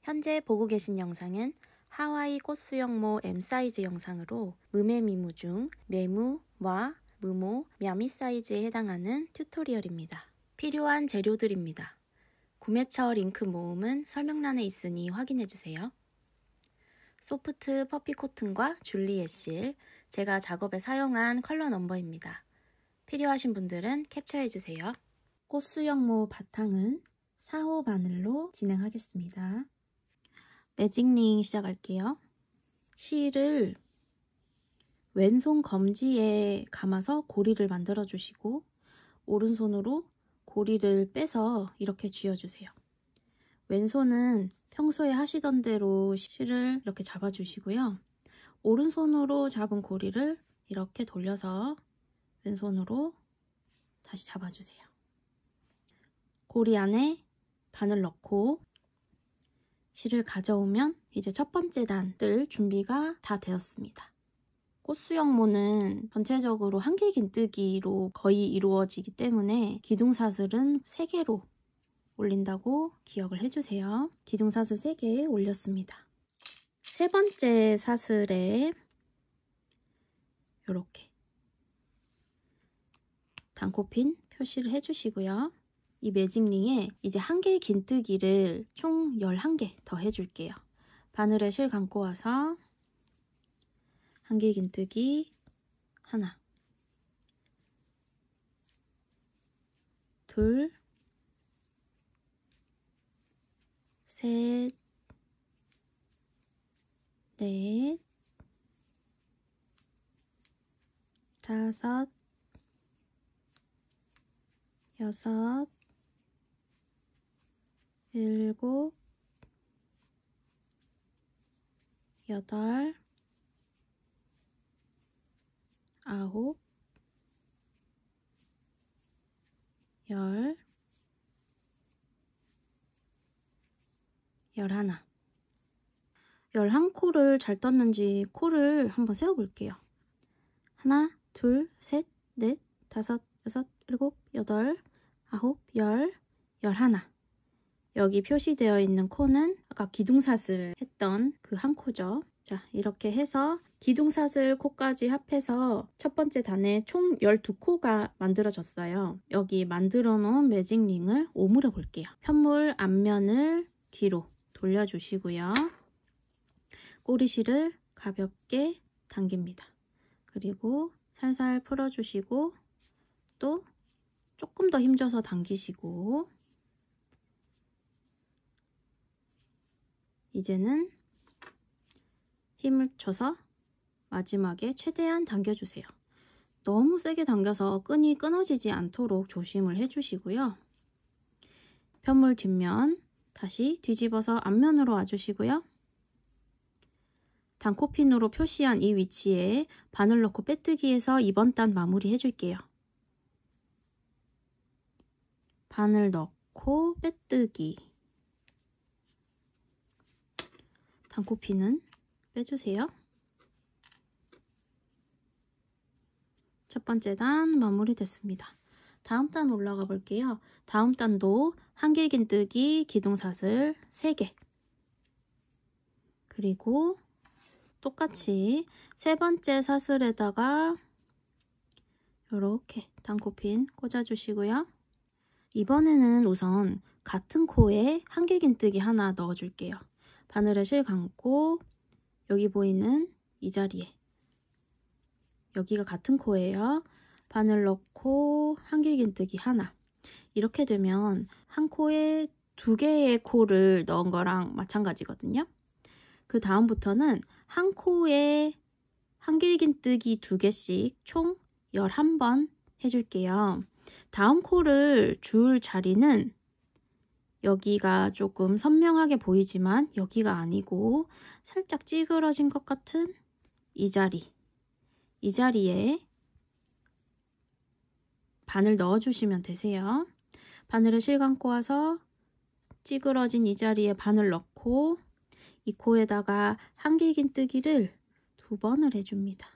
현재 보고 계신 영상은 하와이 꽃수영모 M 사이즈 영상으로 무매미무 중 매무, 와, 무모, мя미 사이즈에 해당하는 튜토리얼입니다. 필요한 재료들입니다. 구매처 링크 모음은 설명란에 있으니 확인해주세요. 소프트 퍼피 코튼과 줄리엣 실, 제가 작업에 사용한 컬러 넘버입니다. 필요하신 분들은 캡처해주세요. 꽃수영모 바탕은 4호 바늘로 진행하겠습니다. 매직링 시작할게요. 실을 왼손 검지에 감아서 고리를 만들어 주시고 오른손으로 고리를 빼서 이렇게 쥐어주세요. 왼손은 평소에 하시던 대로 실을 이렇게 잡아주시고요. 오른손으로 잡은 고리를 이렇게 돌려서 왼손으로 다시 잡아주세요. 고리 안에 바늘 넣고 실을 가져오면 이제 첫 번째 단 뜰 준비가 다 되었습니다. 꽃수영모는 전체적으로 한길긴뜨기로 거의 이루어지기 때문에 기둥사슬은 3개로 올린다고 기억을 해주세요. 기둥사슬 3개 올렸습니다. 세 번째 사슬에 이렇게 단코핀 표시를 해주시고요. 이 매직링에 이제 한길긴뜨기를 총 11개 더 해줄게요. 바늘에 실 감고 와서 한길긴뜨기 하나, 둘, 셋, 넷, 다섯, 여섯, 일곱, 여덟, 아홉, 열, 11. 11코를 잘 떴는지 코를 한번 세어볼게요. 하나, 둘, 셋, 넷, 다섯, 여섯, 일곱, 여덟, 아홉, 열, 11. 여기 표시되어 있는 코는 아까 기둥사슬 했던 그 한 코죠. 자, 이렇게 해서 기둥사슬 코까지 합해서 첫 번째 단에 총 12코가 만들어졌어요. 여기 만들어 놓은 매직링을 오므려 볼게요. 편물 앞면을 뒤로 돌려주시고요. 꼬리실을 가볍게 당깁니다. 그리고 살살 풀어주시고 또 조금 더 힘줘서 당기시고 이제는 힘을 줘서 마지막에 최대한 당겨주세요. 너무 세게 당겨서 끈이 끊어지지 않도록 조심을 해주시고요. 편물 뒷면 다시 뒤집어서 앞면으로 와주시고요. 단코핀으로 표시한 이 위치에 바늘 넣고 빼뜨기해서 2번 단 마무리 해줄게요. 바늘 넣고 빼뜨기. 단코핀은 빼주세요. 첫 번째 단 마무리 됐습니다. 다음 단 올라가 볼게요. 다음 단도 한길긴뜨기 기둥사슬 3개. 그리고 똑같이 세 번째 사슬에다가 이렇게 단코핀 꽂아주시고요. 이번에는 우선 같은 코에 한길긴뜨기 하나 넣어줄게요. 바늘에 실 감고 여기 보이는 이 자리에 여기가 같은 코예요. 바늘 넣고 한길긴뜨기 하나. 이렇게 되면 한 코에 2개의 코를 넣은 거랑 마찬가지거든요. 그 다음부터는 한 코에 한길긴뜨기 2개씩 총 11번 해줄게요. 다음 코를 줄 자리는 여기가 조금 선명하게 보이지만 여기가 아니고 살짝 찌그러진 것 같은 이 자리. 이 자리에 바늘 넣어주시면 되세요. 바늘에 실 감고 와서 찌그러진 이 자리에 바늘 넣고 이 코에다가 한길긴뜨기를 2번을 해줍니다.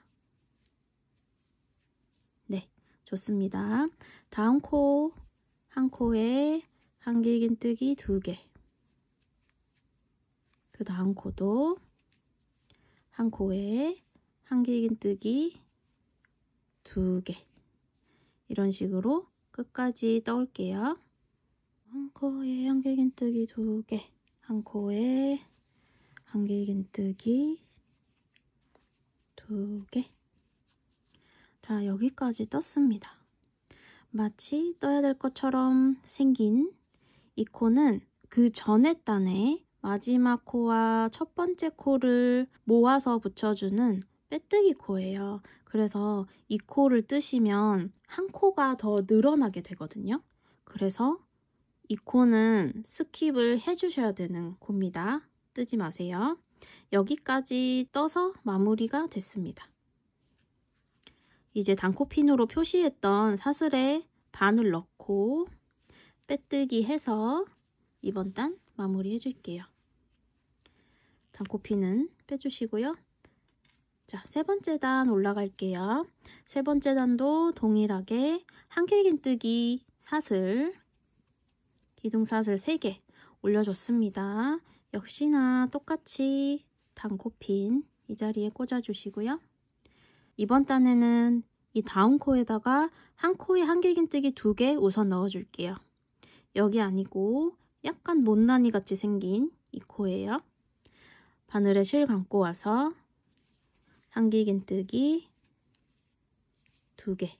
네, 좋습니다. 다음 코, 한 코에 한길긴뜨기 2개. 그 다음 코도 한 코에 한길긴뜨기 2개. 이런 식으로 끝까지 떠올게요. 한 코에 한길긴뜨기 2개, 한 코에 한길긴뜨기 2개. 자, 여기까지 떴습니다. 마치 떠야 될 것처럼 생긴 이 코는 그 전에 단에 마지막 코와 첫 번째 코를 모아서 붙여주는 빼뜨기 코예요. 그래서 이 코를 뜨시면 한 코가 더 늘어나게 되거든요. 그래서 이 코는 스킵을 해주셔야 되는 코입니다. 뜨지 마세요. 여기까지 떠서 마무리가 됐습니다. 이제 단코핀으로 표시했던 사슬에 반을 넣고 빼뜨기 해서 이번 단 마무리 해줄게요. 단코핀은 빼주시고요. 자, 세 번째 단 올라갈게요. 세 번째 단도 동일하게 한길긴뜨기 사슬, 기둥사슬 3개 올려줬습니다. 역시나 똑같이 단코핀 이 자리에 꽂아주시고요. 이번 단에는 이 다음 코에다가 한 코에 한길긴뜨기 2개 우선 넣어줄게요. 여기 아니고 약간 못난이 같이 생긴 이 코예요. 바늘에 실 감고 와서 한길긴뜨기 2개.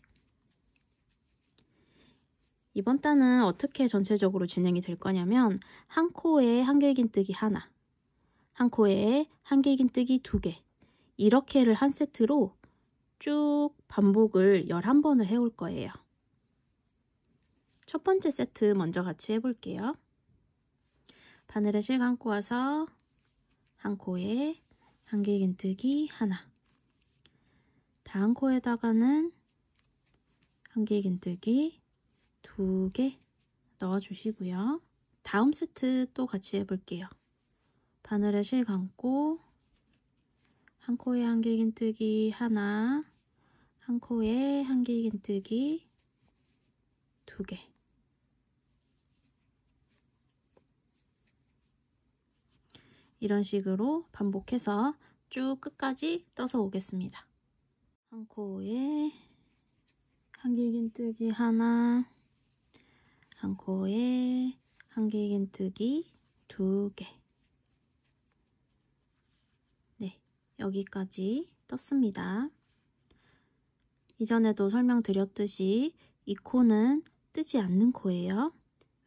이번 단은 어떻게 전체적으로 진행이 될 거냐면 한 코에 한길긴뜨기 하나, 한 코에 한길긴뜨기 2개, 이렇게를 한 세트로 쭉 반복을 11번을 해올 거예요. 첫 번째 세트 먼저 같이 해볼게요. 바늘에 실 감고 와서 한 코에 한길긴뜨기 하나, 다음 코에다가는 한길긴뜨기 2개 넣어주시고요. 다음 세트 또 같이 해볼게요. 바늘에 실 감고 한 코에 한길긴뜨기 하나, 한 코에 한길긴뜨기 2개. 이런 식으로 반복해서 쭉 끝까지 떠서 오겠습니다. 한 코에 한길긴뜨기 하나, 한 코에 한길긴뜨기 2개. 네, 여기까지 떴습니다. 이전에도 설명드렸듯이 이 코는 뜨지 않는 코예요.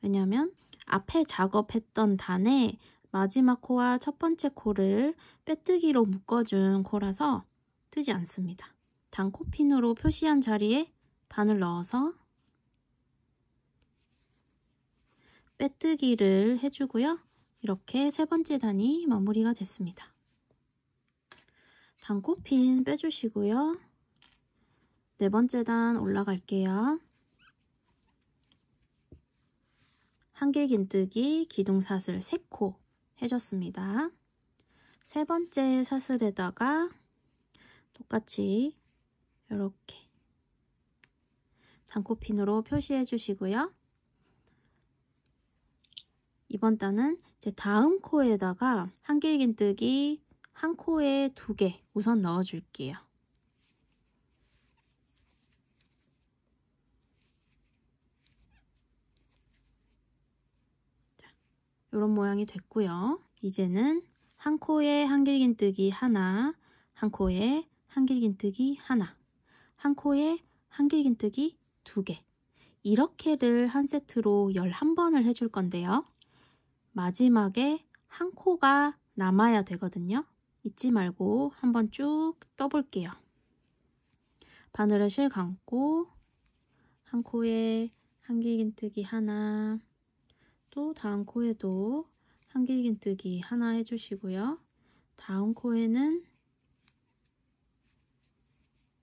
왜냐면 앞에 작업했던 단에 마지막 코와 첫 번째 코를 빼뜨기로 묶어준 코라서 뜨지 않습니다. 단코핀으로 표시한 자리에 바늘 넣어서 빼뜨기를 해주고요. 이렇게 세 번째 단이 마무리가 됐습니다. 단코핀 빼주시고요. 네 번째 단 올라갈게요. 한길긴뜨기 기둥사슬 3코 해줬습니다. 세 번째 사슬에다가 똑같이 이렇게 단코핀으로 표시해 주시고요. 이번 단은 이제 다음 코에다가 한길긴뜨기 한 코에 2개 우선 넣어줄게요. 이런 모양이 됐고요. 이제는 한 코에 한길긴뜨기 하나, 한 코에 한길긴뜨기 하나, 한 코에 한길긴뜨기 2개, 이렇게를 한 세트로 11번을 해줄 건데요. 마지막에 한 코가 남아야 되거든요. 잊지 말고 한번 쭉 떠볼게요. 바늘에 실 감고 한 코에 한길긴뜨기 하나, 또 다음 코에도 한길긴뜨기 하나 해주시고요. 다음 코에는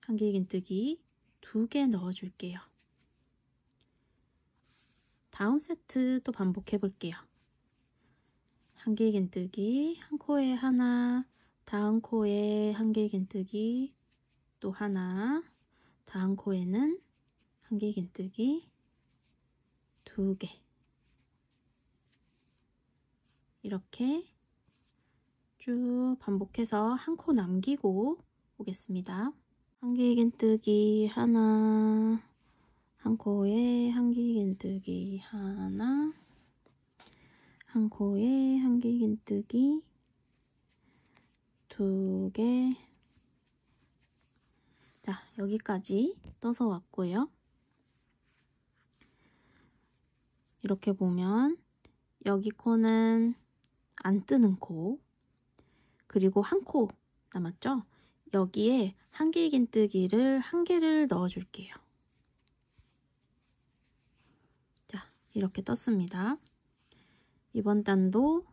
한길긴뜨기 2개 넣어줄게요. 다음 세트 또 반복해 볼게요. 한길긴뜨기 한 코에 하나, 다음 코에 한길긴뜨기 또 하나, 다음 코에는 한길긴뜨기 2개. 이렇게 쭉 반복해서 한 코 남기고 오겠습니다. 한길긴뜨기 하나, 한 코에 한길긴뜨기 하나, 한 코에 한길긴뜨기 2개. 자, 여기까지 떠서 왔고요. 이렇게 보면 여기 코는 안 뜨는 코, 그리고 한 코 남았죠? 여기에 한길긴뜨기를 1개를 넣어줄게요. 자, 이렇게 떴습니다. 이번 단도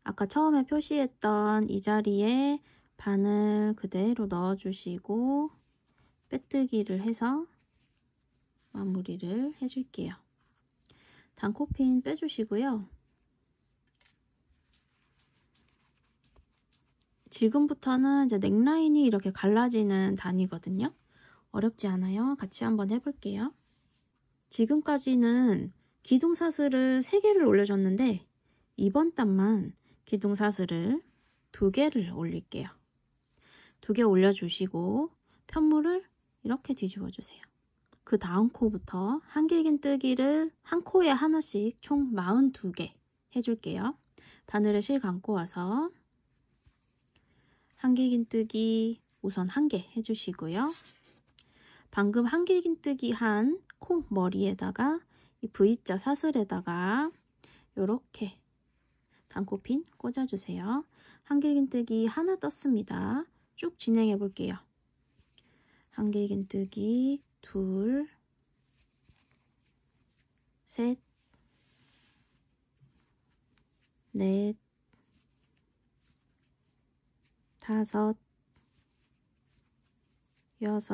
아까 처음에 표시했던 이 자리에 바늘 그대로 넣어주시고 빼뜨기를 해서 마무리를 해줄게요. 단코핀 빼주시고요. 지금부터는 이제 넥라인이 이렇게 갈라지는 단이거든요. 어렵지 않아요. 같이 한번 해볼게요. 지금까지는 기둥사슬을 3개를 올려줬는데 이번 단만 기둥사슬을 2개를 올릴게요. 2개 올려주시고 편물을 이렇게 뒤집어 주세요. 그 다음 코부터 한길긴뜨기를 한 코에 하나씩 총 42개 해줄게요. 바늘에 실 감고 와서 한길긴뜨기 우선 1개 해주시고요. 방금 한길긴뜨기 한 코 머리에다가 이 V자 사슬에다가 이렇게 단코핀 꽂아주세요. 한길긴뜨기 하나 떴습니다. 쭉 진행해 볼게요. 한길긴뜨기 2, 3, 4, 5, 6,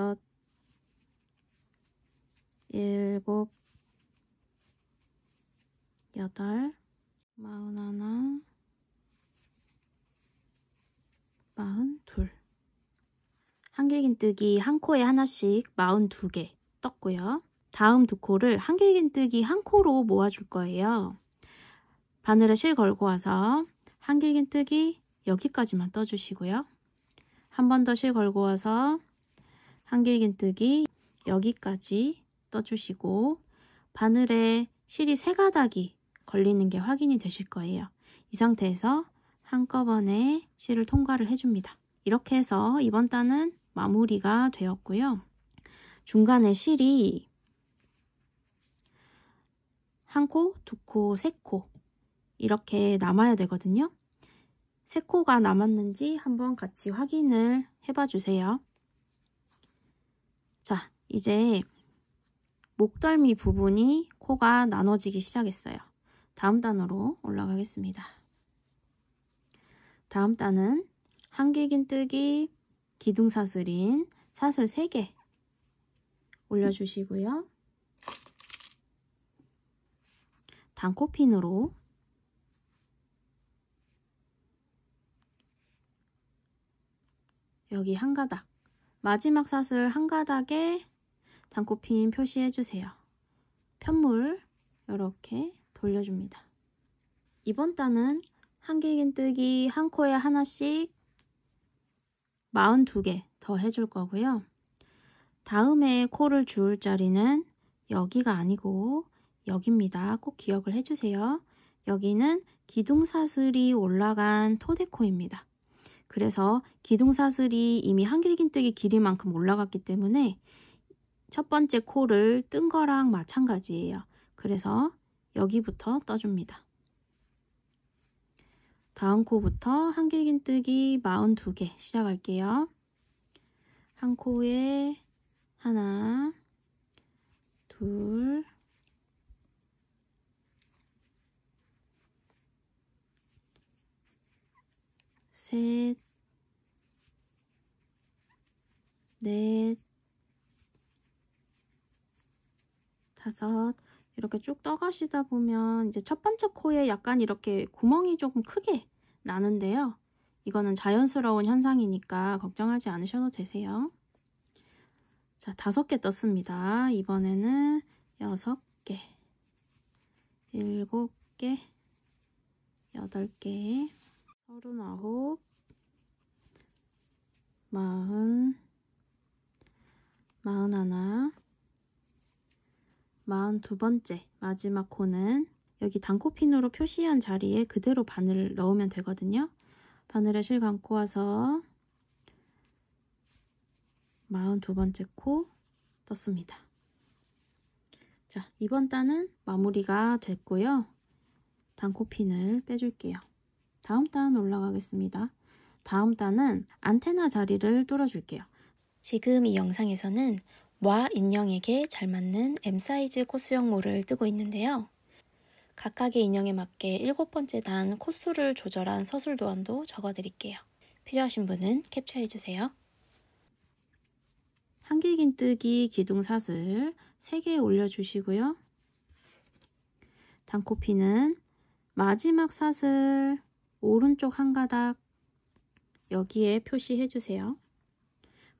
7, 8, 41, 42. 한길긴뜨기 한 코에 하나씩 42개 떴고요. 다음 2코를 한길긴뜨기 한 코로 모아줄 거예요. 바늘에 실 걸고 와서 한길긴뜨기 여기까지만 떠주시고요. 한 번 더 실 걸고 와서 한길긴뜨기 여기까지 떠주시고 바늘에 실이 3가닥이 걸리는 게 확인이 되실 거예요. 이 상태에서 한꺼번에 실을 통과를 해줍니다. 이렇게 해서 이번 단은 마무리가 되었고요. 중간에 실이 1코, 2코, 3코 이렇게 남아야 되거든요. 3코가 남았는지 한번 같이 확인을 해봐 주세요. 자, 이제 목덜미 부분이 코가 나눠지기 시작했어요. 다음 단으로 올라가겠습니다. 다음 단은 한길긴뜨기 기둥사슬인 사슬 3개 올려주시고요. 단코핀으로 여기 한 가닥, 마지막 사슬 한 가닥에 단코핀 표시해주세요. 편물 이렇게 돌려줍니다. 이번 단은 한길긴뜨기 한 코에 하나씩 42개 더 해줄 거고요. 다음에 코를 주울 자리는 여기가 아니고 여기입니다. 꼭 기억을 해주세요. 여기는 기둥사슬이 올라간 토대코입니다. 그래서 기둥사슬이 이미 한길긴뜨기 길이만큼 올라갔기 때문에 첫 번째 코를 뜬 거랑 마찬가지예요. 그래서 여기부터 떠줍니다. 다음 코부터 한길긴뜨기 42개 시작할게요. 한 코에 하나, 둘, 셋, 넷, 5 이렇게 쭉 떠가시다 보면 이제 첫 번째 코에 약간 이렇게 구멍이 조금 크게 나는데요. 이거는 자연스러운 현상이니까 걱정하지 않으셔도 되세요. 자, 5개 떴습니다. 이번에는 6개, 7개, 8개, 39, 41, 42번째 마지막 코는 여기 단코핀으로 표시한 자리에 그대로 바늘 넣으면 되거든요. 바늘에 실 감고 와서 42번째 코 떴습니다. 자, 이번 단은 마무리가 됐고요. 단코핀을 빼줄게요. 다음 단 올라가겠습니다. 다음 단은 안테나 자리를 뚫어줄게요. 지금 이 영상에서는 와 인형에게 잘 맞는 M 사이즈 코수형 모를 뜨고 있는데요. 각각의 인형에 맞게 7번째 단 코수를 조절한 서술 도안도 적어드릴게요. 필요하신 분은 캡처해주세요. 한길긴뜨기 기둥사슬 3개 올려주시고요. 단코핀은 마지막 사슬 오른쪽 한 가닥 여기에 표시해주세요.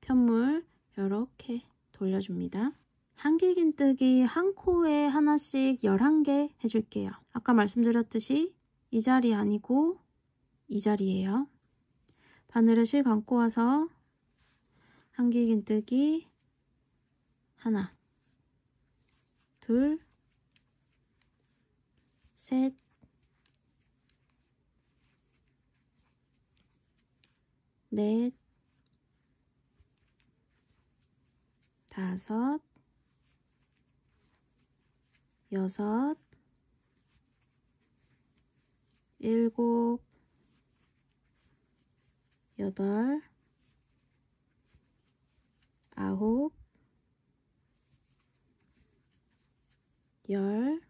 편물 이렇게 돌려줍니다. 한길긴뜨기 한 코에 하나씩 11개 해줄게요. 아까 말씀드렸듯이 이 자리 아니고 이 자리예요. 바늘에 실 감고 와서 한길긴뜨기 하나, 둘, 셋, 넷, 다섯, 여섯, 일곱, 여덟, 아홉, 열,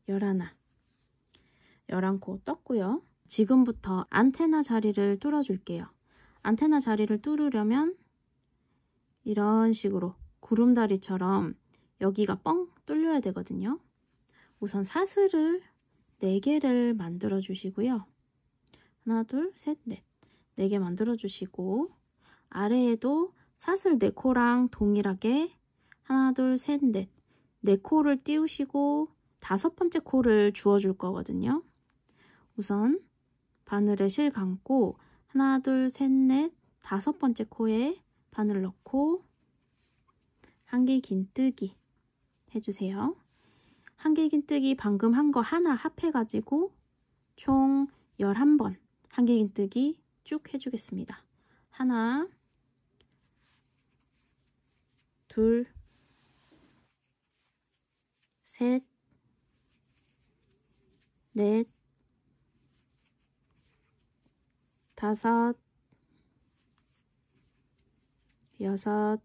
열하나, 11코 떴고요. 지금부터 안테나 자리를 뚫어줄게요. 안테나 자리를 뚫으려면 이런 식으로 구름다리처럼 여기가 뻥 뚫려야 되거든요. 우선 사슬을 4개를 만들어 주시고요. 하나, 둘, 셋, 넷. 4개 만들어 주시고 아래에도 사슬 4코랑 동일하게 하나, 둘, 셋, 넷. 4코를 띄우시고 5번째 코를 주워줄 거거든요. 우선 바늘에 실 감고 하나, 둘, 셋, 넷, 5번째 코에 바늘 넣고 한길긴뜨기 해주세요. 한길긴뜨기 방금 한 거 하나 합해가지고 총 11번 한길긴뜨기 쭉 해주겠습니다. 하나, 둘, 셋, 넷, 다섯, 여섯,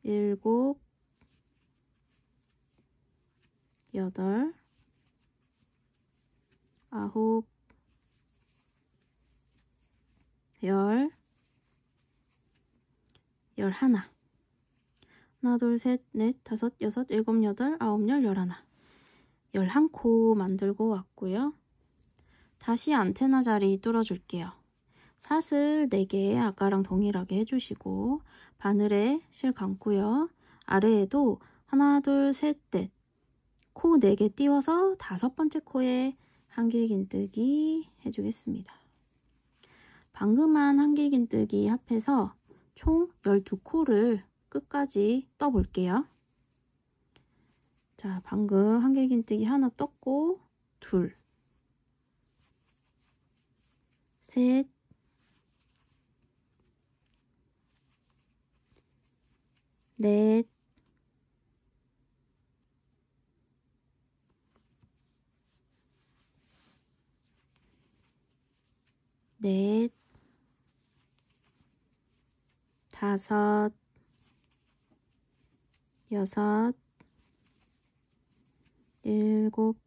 일곱, 여덟, 아홉, 열, 열하나. 하나, 둘, 셋, 넷, 다섯, 여섯, 일곱, 여덟, 아홉, 열, 열하나. 11코 만들고 왔고요. 다시 안테나 자리 뚫어줄게요. 사슬 4개 아까랑 동일하게 해주시고 바늘에 실 감고요. 아래에도 하나, 둘, 셋, 넷. 코 4개 띄워서 5번째 코에 한길긴뜨기 해주겠습니다. 방금 한 한길긴뜨기 합해서 총 12코를 끝까지 떠볼게요. 자, 방금 한길긴뜨기 하나 떴고 둘, 셋, 넷, 넷, 다섯, 여섯, 일곱,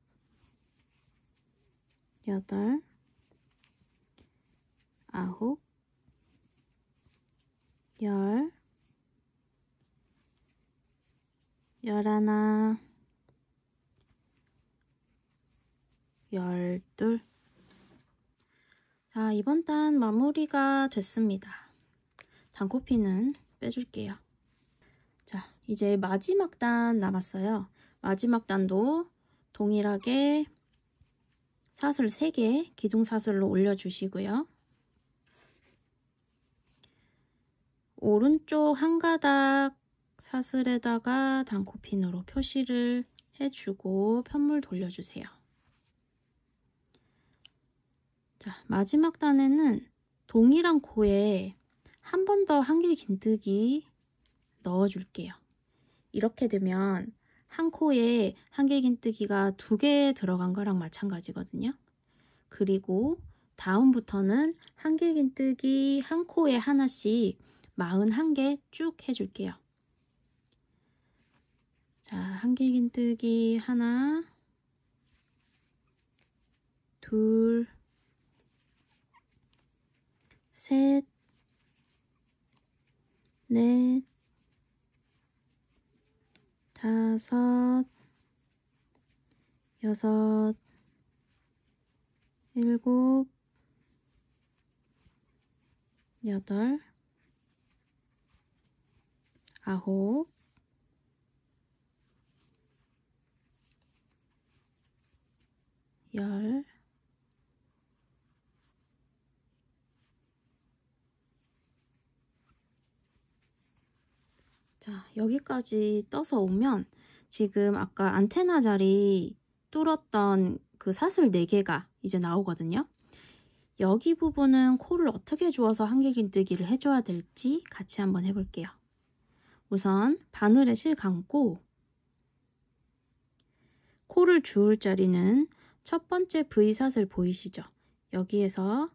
여덟, 아홉, 열, 열하나, 열둘. 자, 이번 단 마무리가 됐습니다. 단코핀은 빼줄게요. 자, 이제 마지막 단 남았어요. 마지막 단도 동일하게 사슬 3개 기둥 사슬로 올려주시고요. 오른쪽 한 가닥 사슬에다가 단코핀으로 표시를 해주고 편물 돌려주세요. 자, 마지막 단에는 동일한 코에 한 번 더 한길 긴뜨기 넣어줄게요. 이렇게 되면 한 코에 한길 긴뜨기가 2개 들어간 거랑 마찬가지거든요. 그리고 다음부터는 한길 긴뜨기 한 코에 하나씩 41개 쭉 해줄게요. 자, 한길 긴뜨기 하나, 둘, 셋, 넷, 다섯, 여섯, 일곱, 여덟, 아홉, 열, 자, 여기까지 떠서 오면 지금 아까 안테나 자리 뚫었던 그 사슬 4개가 이제 나오거든요. 여기 부분은 코를 어떻게 주어서 한길 긴뜨기를 해줘야 될지 같이 한번 해볼게요. 우선 바늘에 실 감고 코를 주울 자리는 첫 번째 V사슬 보이시죠? 여기에서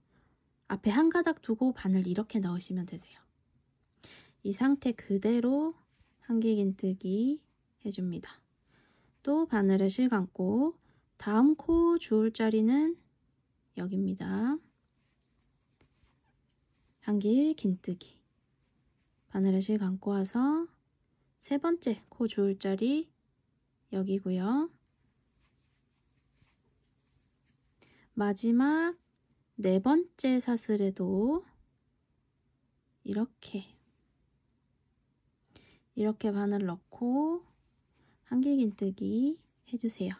앞에 한 가닥 두고 바늘 이렇게 넣으시면 되세요. 이 상태 그대로 한길 긴뜨기 해줍니다. 또 바늘에 실 감고 다음 코 주울 자리는 여기입니다. 한길 긴뜨기. 바늘에 실 감고 와서 세 번째 코 주울 자리 여기고요. 마지막 4번째 사슬에도 이렇게 바늘 넣고 한길 긴뜨기 해주세요.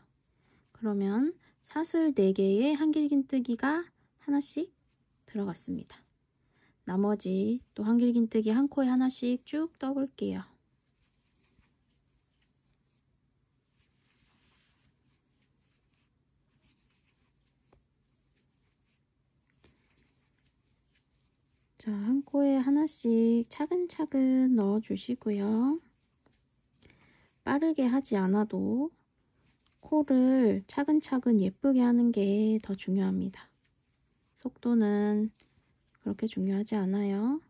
그러면 사슬 4개에 한길 긴뜨기가 하나씩 들어갔습니다. 나머지 또 한길 긴뜨기 한 코에 하나씩 쭉 떠볼게요. 자, 한 코에 하나씩 차근차근 넣어주시고요. 빠르게 하지 않아도 코를 차근차근 예쁘게 하는 게 더 중요합니다. 속도는 그렇게 중요하지 않아요.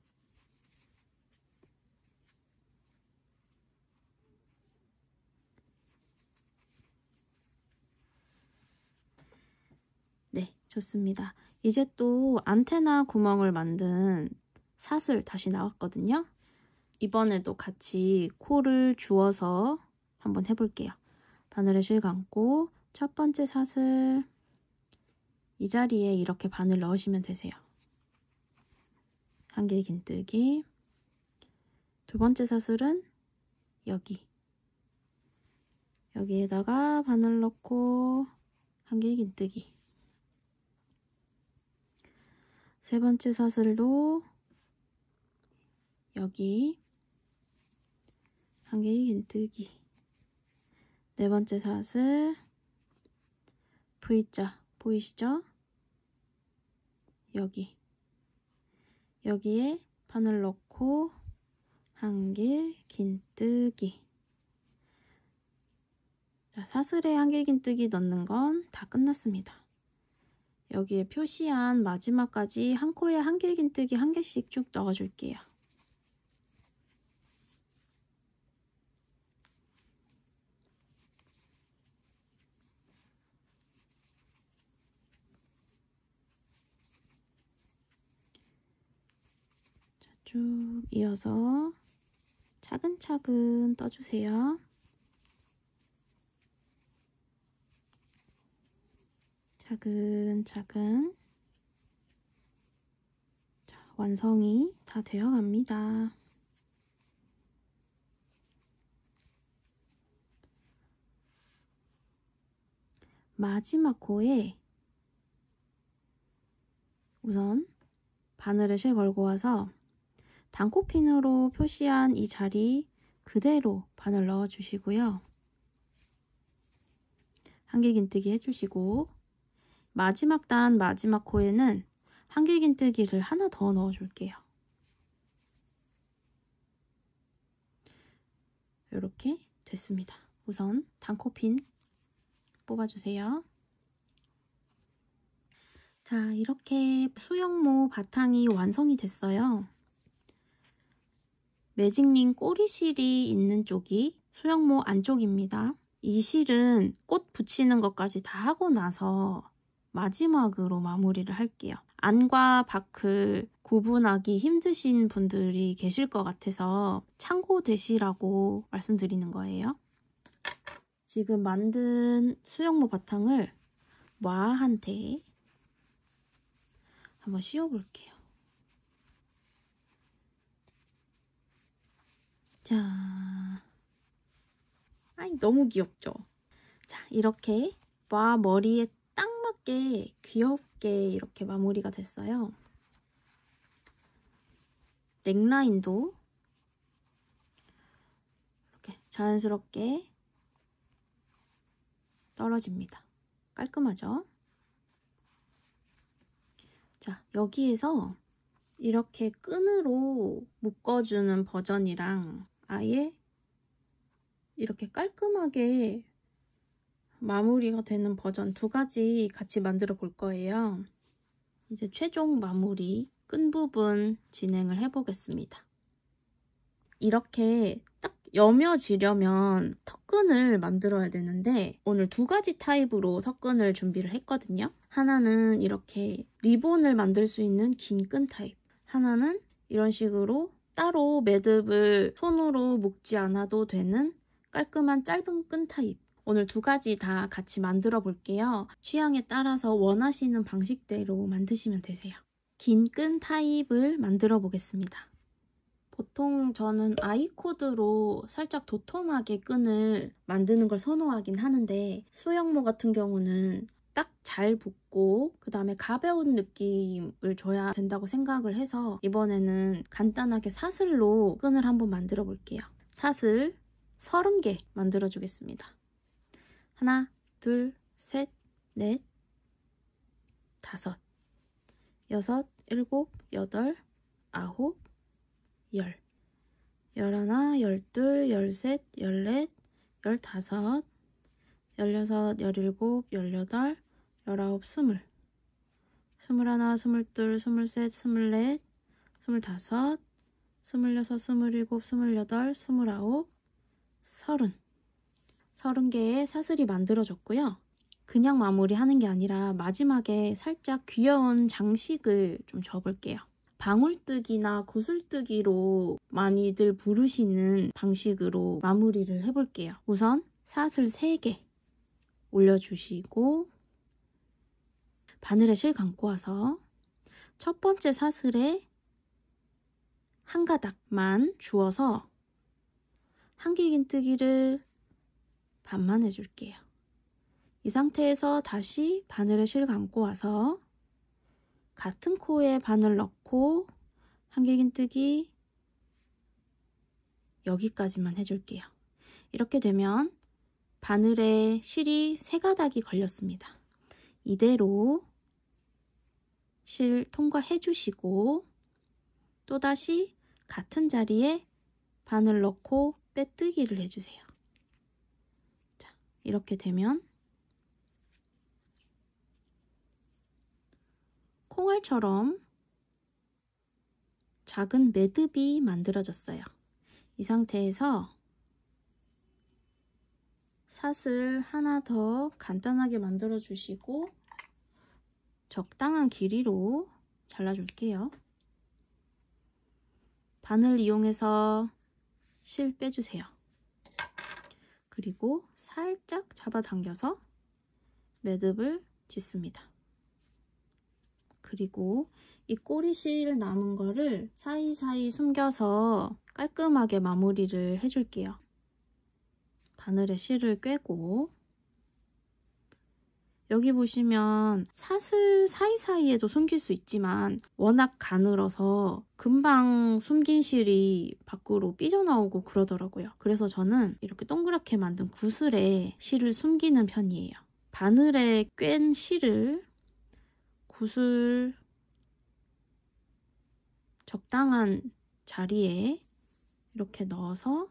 네, 좋습니다. 이제 또 안테나 구멍을 만든 사슬 다시 나왔거든요. 이번에도 같이 코를 주워서 한번 해볼게요. 바늘에 실 감고 첫 번째 사슬 이 자리에 이렇게 바늘 넣으시면 되세요. 한길 긴뜨기. 두 번째 사슬은 여기에다가 바늘 넣고 한길 긴뜨기. 세 번째 사슬도 여기 한길 긴뜨기. 네 번째 사슬 V자 보이시죠? 여기에 바늘 넣고 한길 긴뜨기. 자, 사슬에 한길 긴뜨기 넣는 건 다 끝났습니다. 여기에 표시한 마지막까지 한 코에 한길 긴뜨기 1개씩 쭉 넣어줄게요. 자, 쭉 이어서 차근차근 떠주세요. 차근차근. 자, 완성이 다 되어 갑니다. 마지막 코에 우선 바늘에 실 걸고 와서 단코핀으로 표시한 이 자리 그대로 바늘 넣어 주시고요. 한길긴뜨기 해주시고 마지막 단 마지막 코에는 한길긴뜨기를 하나 더 넣어 줄게요. 이렇게 됐습니다. 우선 단코핀 뽑아주세요. 자, 이렇게 수영모 바탕이 완성이 됐어요. 매직링 꼬리실이 있는 쪽이 수영모 안쪽입니다. 이 실은 꽃 붙이는 것까지 다 하고 나서 마지막으로 마무리를 할게요. 안과 밖을 구분하기 힘드신 분들이 계실 것 같아서 참고되시라고 말씀드리는 거예요. 지금 만든 수영모 바탕을 와한테 한번 씌워볼게요. 자, 아이 너무 귀엽죠? 자, 이렇게 와 머리에 딱 맞게 귀엽게 이렇게 마무리가 됐어요. 넥라인도 이렇게 자연스럽게 떨어집니다. 깔끔하죠? 자, 여기에서 이렇게 끈으로 묶어주는 버전이랑 아예 이렇게 깔끔하게 마무리가 되는 버전 두 가지 같이 만들어 볼 거예요. 이제 최종 마무리 끈 부분 진행을 해보겠습니다. 이렇게 딱 여며지려면 턱끈을 만들어야 되는데 오늘 두 가지 타입으로 턱끈을 준비를 했거든요. 하나는 이렇게 리본을 만들 수 있는 긴 끈 타입, 하나는 이런 식으로 따로 매듭을 손으로 묶지 않아도 되는 깔끔한 짧은 끈 타입. 오늘 두 가지 다 같이 만들어 볼게요. 취향에 따라서 원하시는 방식대로 만드시면 되세요. 긴 끈 타입을 만들어 보겠습니다. 보통 저는 아이코드로 살짝 도톰하게 끈을 만드는 걸 선호하긴 하는데 수영모 같은 경우는 딱 잘 붙고 그 다음에 가벼운 느낌을 줘야 된다고 생각을 해서 이번에는 간단하게 사슬로 끈을 한번 만들어 볼게요. 사슬 30개 만들어 주겠습니다. 하나, 둘, 셋, 넷, 다섯, 여섯, 일곱, 여덟, 아홉, 열, 열하나, 열둘, 열셋, 열넷, 열다섯, 열여섯, 열일곱, 열여덟, 열아홉, 스물, 스물하나, 스물둘, 스물셋, 스물넷, 스물다섯, 스물여섯, 스물일곱, 스물여덟, 스물아홉, 서른. 30개의 사슬이 만들어졌고요. 그냥 마무리하는 게 아니라 마지막에 살짝 귀여운 장식을 좀 줘볼게요. 방울뜨기나 구슬뜨기로 많이들 부르시는 방식으로 마무리를 해볼게요. 우선 사슬 3개 올려주시고 바늘에 실 감고 와서 첫 번째 사슬에 한 가닥만 주어서 한길긴뜨기를 반만 해줄게요. 이 상태에서 다시 바늘에 실 감고 와서 같은 코에 바늘 넣고 한길긴뜨기 여기까지만 해줄게요. 이렇게 되면 바늘에 실이 3가닥이 걸렸습니다. 이대로 실 통과해 주시고 또다시 같은 자리에 바늘 넣고 빼뜨기를 해주세요. 자, 이렇게 되면 콩알처럼 작은 매듭이 만들어졌어요. 이 상태에서 사슬 하나 더 간단하게 만들어 주시고 적당한 길이로 잘라줄게요. 바늘 이용해서 실 빼주세요. 그리고 살짝 잡아당겨서 매듭을 짓습니다. 그리고 이 꼬리실 남은 거를 사이사이 숨겨서 깔끔하게 마무리를 해줄게요. 바늘에 실을 꿰고 여기 보시면 사슬 사이사이에도 숨길 수 있지만 워낙 가늘어서 금방 숨긴 실이 밖으로 삐져나오고 그러더라고요. 그래서 저는 이렇게 동그랗게 만든 구슬에 실을 숨기는 편이에요. 바늘에 꿰인 실을 구슬 적당한 자리에 이렇게 넣어서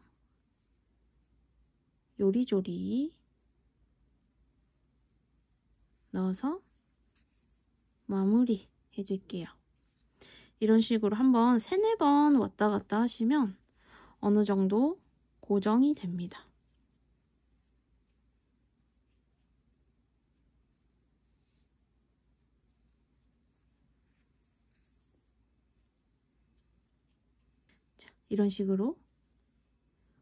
요리조리 넣어서 마무리 해줄게요. 이런 식으로 한번 3-4번 왔다 갔다 하시면 어느 정도 고정이 됩니다. 자, 이런 식으로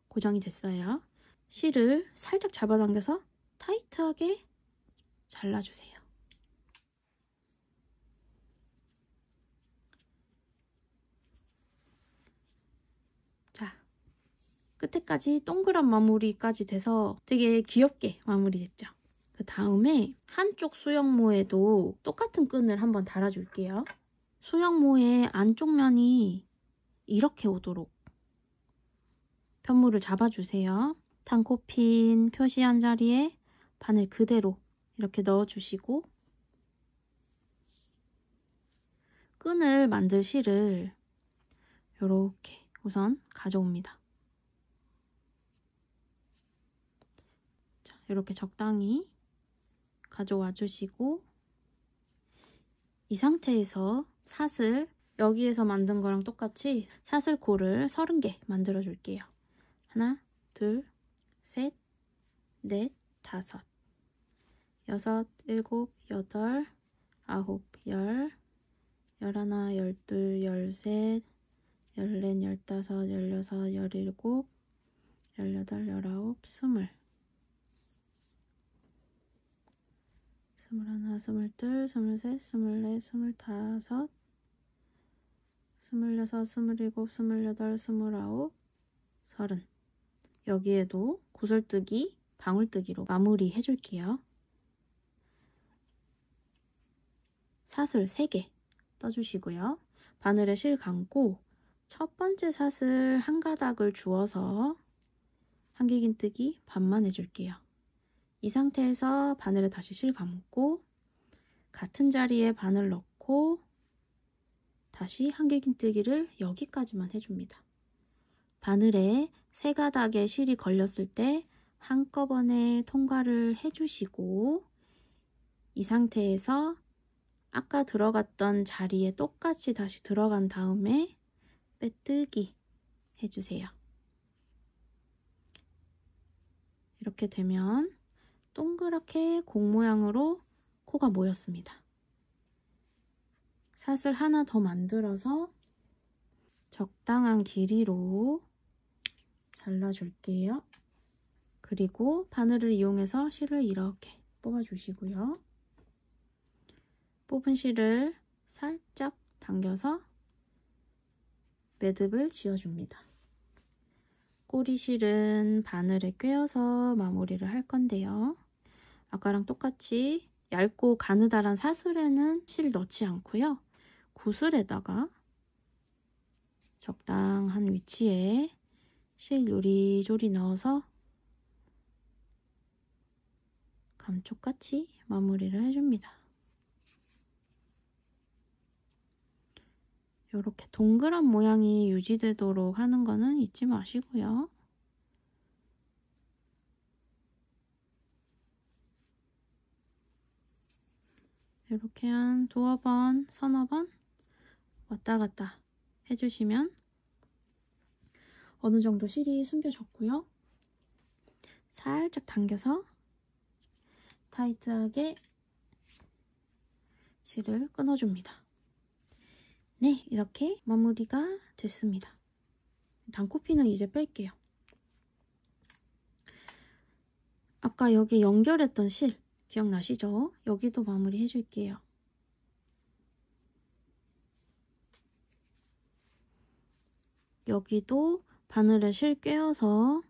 고정이 됐어요. 실을 살짝 잡아당겨서 타이트하게 잘라주세요. 자, 끝에까지 동그란 마무리까지 돼서 되게 귀엽게 마무리됐죠. 그 다음에 한쪽 수영모에도 똑같은 끈을 한번 달아줄게요. 수영모의 안쪽 면이 이렇게 오도록 편물을 잡아주세요. 단코핀 표시한 자리에 바늘 그대로 이렇게 넣어주시고 끈을 만들 실을 이렇게 우선 가져옵니다. 자, 이렇게 적당히 가져와 주시고 이 상태에서 사슬 여기에서 만든 거랑 똑같이 사슬코를 30개 만들어 줄게요. 하나, 둘, 셋, 넷, 다섯, 여섯, 일곱, 여덟, 아홉, 열, 열하나, 열둘, 열셋, 열넷, 열다섯, 열여섯, 열일곱, 열여덟, 열아홉, 스물, 스물하나, 스물둘, 스물셋, 스물넷, 스물다섯, 스물여섯, 스물일곱, 스물여덟, 스물아홉, 서른. 여기에도 구슬뜨기, 방울뜨기로 마무리 해줄게요. 사슬 3개 떠주시고요. 바늘에 실 감고 첫 번째 사슬 한 가닥을 주워서 한길긴뜨기 반만 해줄게요. 이 상태에서 바늘에 다시 실 감고 같은 자리에 바늘 넣고 다시 한길긴뜨기를 여기까지만 해줍니다. 바늘에 3가닥의 실이 걸렸을 때 한꺼번에 통과를 해주시고 이 상태에서 아까 들어갔던 자리에 똑같이 다시 들어간 다음에 빼뜨기 해주세요. 이렇게 되면 동그랗게 공 모양으로 코가 모였습니다. 사슬 하나 더 만들어서 적당한 길이로 잘라줄게요. 그리고 바늘을 이용해서 실을 이렇게 뽑아주시고요. 뽑은 실을 살짝 당겨서 매듭을 지어줍니다. 꼬리실은 바늘에 꿰어서 마무리를 할 건데요. 아까랑 똑같이 얇고 가느다란 사슬에는 실 넣지 않고요. 구슬에다가 적당한 위치에 실 요리조리 넣어서 감쪽같이 마무리를 해줍니다. 이렇게 동그란 모양이 유지되도록 하는 거는 잊지 마시고요. 이렇게 한 2번, 3번 왔다 갔다 해주시면 어느 정도 실이 숨겨졌고요. 살짝 당겨서 타이트하게 실을 끊어줍니다. 네, 이렇게 마무리가 됐습니다. 단코피는 이제 뺄게요. 아까 여기 연결했던 실 기억나시죠? 여기도 마무리 해줄게요. 여기도 바늘에 실 꿰어서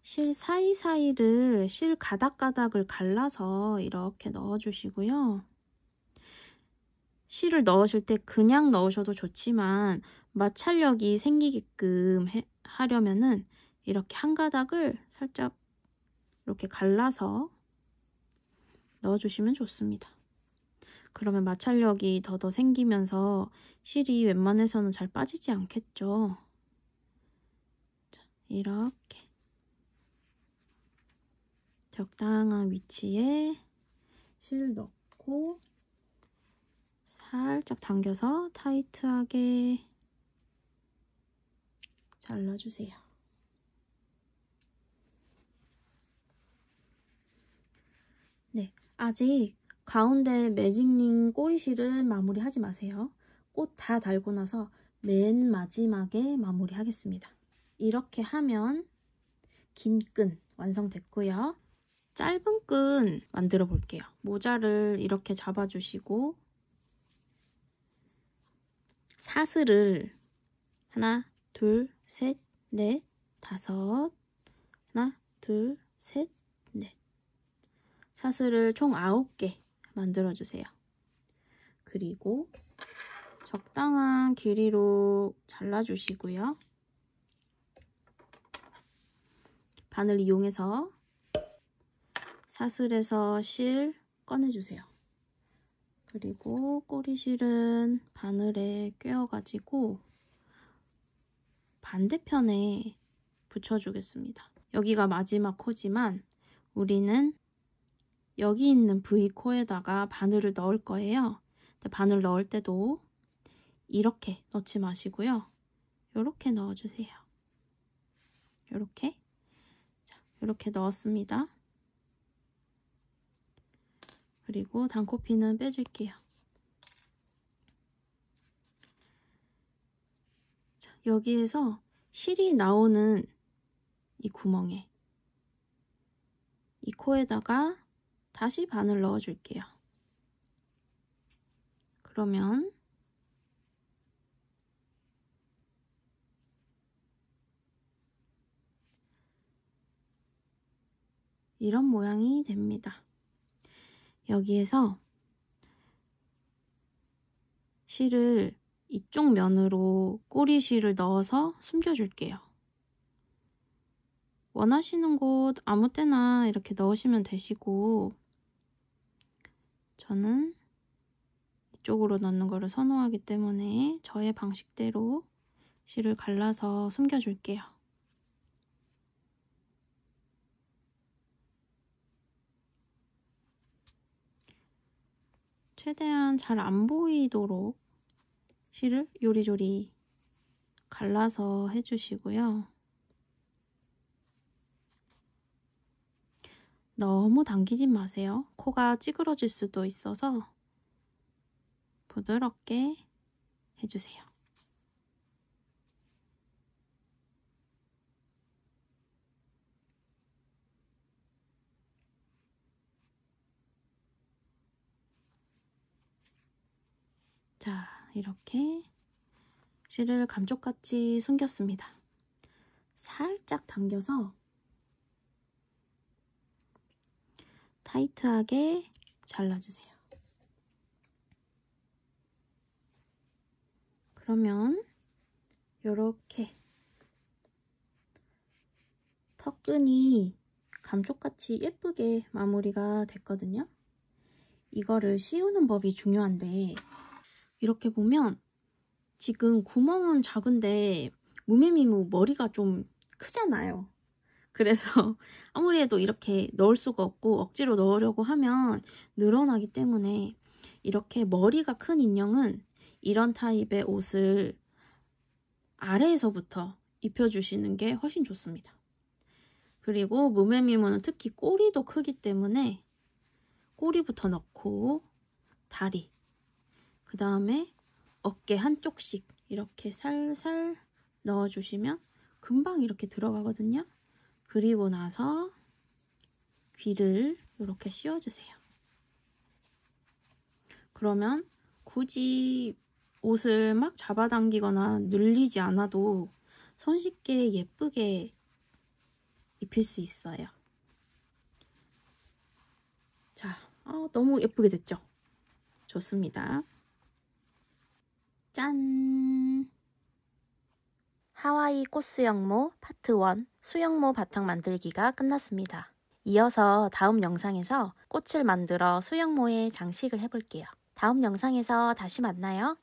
실 사이사이를 실 가닥가닥을 갈라서 이렇게 넣어주시고요. 실을 넣으실 때 그냥 넣으셔도 좋지만 마찰력이 생기게끔 하려면은 이렇게 한 가닥을 살짝 이렇게 갈라서 넣어주시면 좋습니다. 그러면 마찰력이 더 생기면서 실이 웬만해서는 잘 빠지지 않겠죠. 자, 이렇게 적당한 위치에 실 넣고 살짝 당겨서 타이트하게 잘라주세요. 네, 아직 가운데 매직링 꼬리실은 마무리하지 마세요. 꽃 다 달고 나서 맨 마지막에 마무리하겠습니다. 이렇게 하면 긴 끈 완성됐고요. 짧은 끈 만들어 볼게요. 모자를 이렇게 잡아주시고 사슬을 하나, 둘, 셋, 넷, 다섯, 하나, 둘, 셋, 넷. 사슬을 총 9개 만들어주세요. 그리고 적당한 길이로 잘라주시고요. 바늘 이용해서 사슬에서 실 꺼내주세요. 그리고 꼬리실은 바늘에 꿰어가지고 반대편에 붙여주겠습니다. 여기가 마지막 코지만 우리는 여기 있는 V코에다가 바늘을 넣을 거예요. 근데 바늘 넣을 때도 이렇게 넣지 마시고요. 이렇게 넣어주세요. 이렇게. 자, 이렇게 넣었습니다. 그리고 단코피는 빼줄게요. 자, 여기에서 실이 나오는 이 구멍에 이 코에다가 다시 바늘 넣어줄게요. 그러면 이런 모양이 됩니다. 여기에서 실을 이쪽 면으로 꼬리실을 넣어서 숨겨줄게요. 원하시는 곳 아무 때나 이렇게 넣으시면 되시고 저는 이쪽으로 넣는 거를 선호하기 때문에 저의 방식대로 실을 갈라서 숨겨줄게요. 최대한 잘 안 보이도록 실을 요리조리 갈라서 해주시고요. 너무 당기지 마세요. 코가 찌그러질 수도 있어서 부드럽게 해주세요. 자, 이렇게 실을 감쪽같이 숨겼습니다. 살짝 당겨서 타이트하게 잘라주세요. 그러면 이렇게 턱끈이 감쪽같이 예쁘게 마무리가 됐거든요. 이거를 씌우는 법이 중요한데 이렇게 보면 지금 구멍은 작은데 무메미무 머리가 좀 크잖아요. 그래서 아무리 해도 이렇게 넣을 수가 없고 억지로 넣으려고 하면 늘어나기 때문에 이렇게 머리가 큰 인형은 이런 타입의 옷을 아래에서부터 입혀주시는 게 훨씬 좋습니다. 그리고 무메미무는 특히 꼬리도 크기 때문에 꼬리부터 넣고 다리, 그 다음에 어깨 한쪽씩 이렇게 살살 넣어주시면 금방 이렇게 들어가거든요. 그리고 나서 귀를 이렇게 씌워주세요. 그러면 굳이 옷을 막 잡아당기거나 늘리지 않아도 손쉽게 예쁘게 입힐 수 있어요. 자, 너무 예쁘게 됐죠? 좋습니다. 짠! 하와이 꽃수영모 파트 1 수영모 바탕 만들기가 끝났습니다. 이어서 다음 영상에서 꽃을 만들어 수영모에 장식을 해볼게요. 다음 영상에서 다시 만나요.